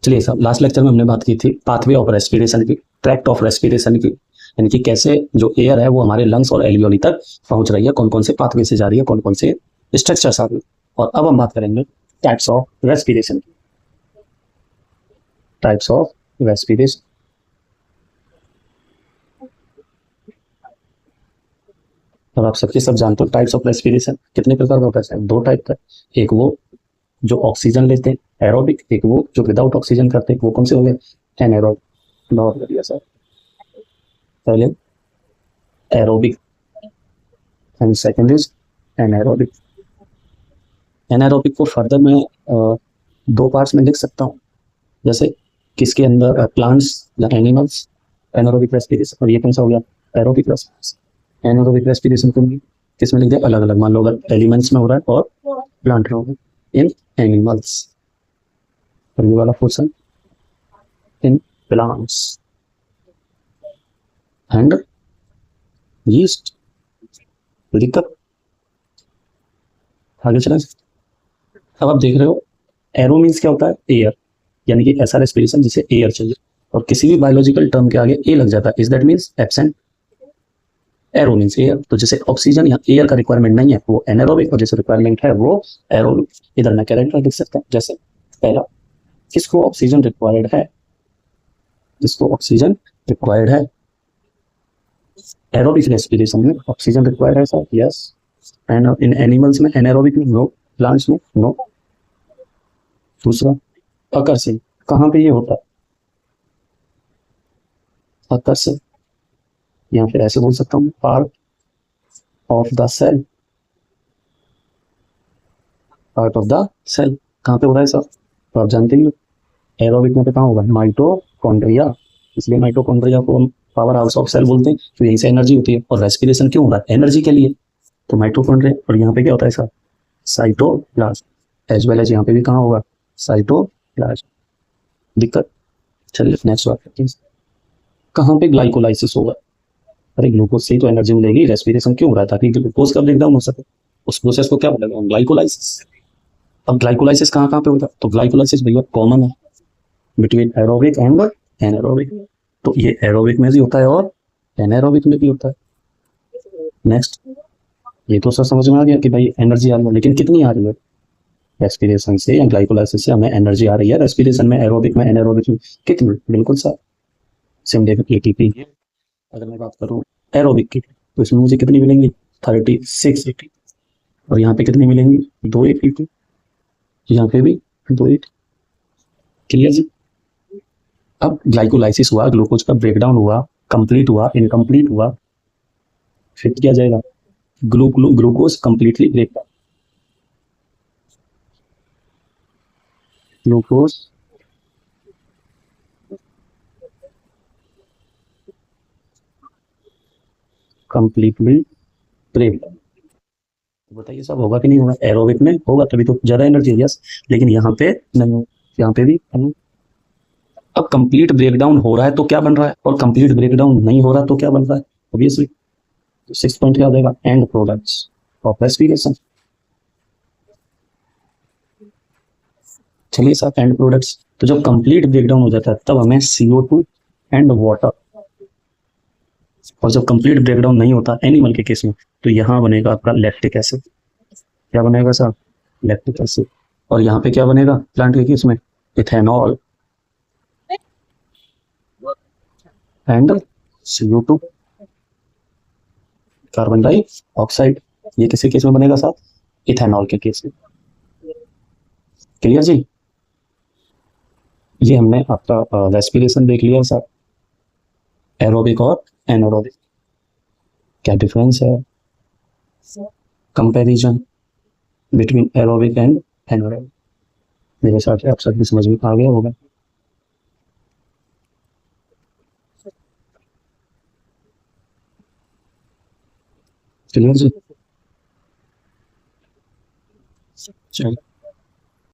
चलिए साहब, last lecture में हमने बात की थी पाथवे ऑफ रेस्पिरेशन की, ट्रैक्ट ऑफ रेस्पिरेशन की, यानी कि कैसे जो एयर है वो हमारे लंग्स और एल्वियोली तक पहुंच रही है, कौन कौन से पाथवे से जा रही है, कौन कौन से स्ट्रक्चर्स आ रही है। और अब हम बात करेंगे टाइप्स ऑफ रेस्पिरेशन की। Types of respiration. अब आप सबके सब जानते हो टाइप्स ऑफ रेस्पिरेशन कितने प्रकार का होता है। दो टाइप का, एक वो जो ऑक्सीजन लेते हैं एरोबिक, एक वो जो विदाउट ऑक्सीजन करते हैं। वो कौन से हो गए? एनारोबिक। नॉट करिए सर, पहले aerobic and second is anaerobic. Anaerobic को फर्दर मैं दो पार्ट्स में लिख सकता हूँ, जैसे किसके अंदर प्लांट्स या एनिमल्स एनारोबिक रेस्पिरेशन, और ये कौन सा हो गया? Aerobic respiration. एनारोबिक रेस्पिरेशन को किस में लिख दिया? अलग अलग। मान लो अगर एलिमेंट्स में हो रहा है और प्लांट में हो रहा है, इन एनिमल्स। और ये वाला portion in plants and yeast. दिक्कत आगे चलें। अब आप देख रहे हो एरो मीन्स क्या होता है? एयर, यानी कि ऐसा रेस्पिरेशन जिसे एयर चाहिए, और किसी भी बायोलॉजिकल टर्म के आगे ए लग जाता है, is that means absent. Arrow means air. तो जैसे ऑक्सीजन या एयर का रिक्वायरमेंट नहीं है वो एनारोबिक, और जैसे रिक्वायरमेंट है वो एरोबिक। इधर मैं कैरेक्टर लिख सकता हूँ, जैसे पहला किसको ऑक्सीजन रिक्वायर्ड है? जिसको ऑक्सीजन रिक्वायर्ड है एरोबिक रेस्पिरेशन में ऑक्सीजन रिक्वायर्ड है sir, yes. And in animals में एनारोबिक में नो, प्लांट्स में नो। दूसरा आकर्षण, कहाँ पे ये होता है? आकर्षण, या फिर ऐसे बोल सकता हूँ part of the cell. Part of the cell कहाँ पे हो रहा है सर? तो आप जानते ही हो एरोबिक में कहाँ होगा? माइटोकॉन्ड्रिया। इसलिए माइटोकॉन्ड्रिया को पावर हाउस ऑफ सेल बोलते हैं, तो यहीं से एनर्जी होती है। और रेस्पिरेशन क्यों हो रहा है? एनर्जी के लिए। तो माइटोकॉन्ड्रिया, और यहाँ पे क्या होता है sir? Cytoplasm. As well as यहाँ पे भी कहाँ होगा? साइटोप्लाज्म। दिक्कत। चलिए नेक्स्ट बात करते हैं, कहाँ पे ग्लाइकोलाइसिस होगा? अरे ग्लूकोज से ही तो एनर्जी मिलेगी। रेस्पिरेशन क्यों हो रहा है? ताकि ग्लूकोज का ब्रेकडाउन हो सके। उस प्रोसेस को क्या बोलेगा? ग्लाइकोलाइसिस। अब ग्लाइकोलाइसिस कहाँ कहाँ पे होता है? तो ग्लाइकोलाइसिस भैया कॉमन है बिटवीन एरोबिक एंड एनारोबिक। तो ये एरोबिक में भी होता है और एनारोबिक में भी होता है। नेक्स्ट, ये तो सर समझ में आ गया कि भाई एनर्जी आ रही है, लेकिन कितनी आ रही है? रेस्पिरेशन से या ग्लाइकोलाइसिस से हमें एनर्जी आ रही है। रेस्पिरेशन में, एरोबिक में, एनारोबिक में कितनी? बिल्कुल सर सेम एटीपी। अगर मैं बात करूँ एरोबिक की, तो इसमें मुझे कितनी मिलेंगी? 36 एटी। और यहाँ पे कितनी मिलेंगी? 2 एटीपी। यहाँ पे भी 2 एटी। क्लियर जी? अब ग्लाइकोलाइसिस हुआ, ग्लूकोज का ब्रेकडाउन हुआ, कंप्लीट हुआ, इनकम्प्लीट हुआ, फिर किया जाएगा glucose completely breakdown. Glucose completely breakdown. बताइए सब होगा कि नहीं होगा? एरोबिक में होगा तभी तो ज्यादा एनर्जी, यस। लेकिन यहाँ पे नहीं, यहाँ पे भी नहीं। अब कंप्लीट ब्रेकडाउन हो रहा है तो क्या बन रहा है, और कंप्लीट ब्रेकडाउन नहीं हो रहा तो क्या बन रहा है? ऑब्वियसली 6 पॉइंट क्या हो जाएगा? And products of respiration. चलिए साहब, एंड प्रोडक्ट्स, तो जब कंप्लीट ब्रेकडाउन हो जाता है तब हमें CO2 एंड वाटर। और जब कंप्लीट ब्रेकडाउन नहीं होता एनिमल के केस में, तो यहाँ बनेगा आपका लैक्टिक एसिड। क्या बनेगा साहब? Lactic acid. और यहाँ पे क्या बनेगा प्लांट के केस में? Ethanol and CO2, carbon dioxide. ये किसी केस में बनेगा साहब? इथेनॉल के केस में। क्लियर जी? ये हमने आपका रेस्पिरेशन देख लिया साहब, एरोबिक और एनारोबिक। क्या डिफरेंस है? Comparison between aerobic and anaerobic. मेरे हिसाब से आप सभी समझ में आ गया होगा। क्लियर जी? चलिए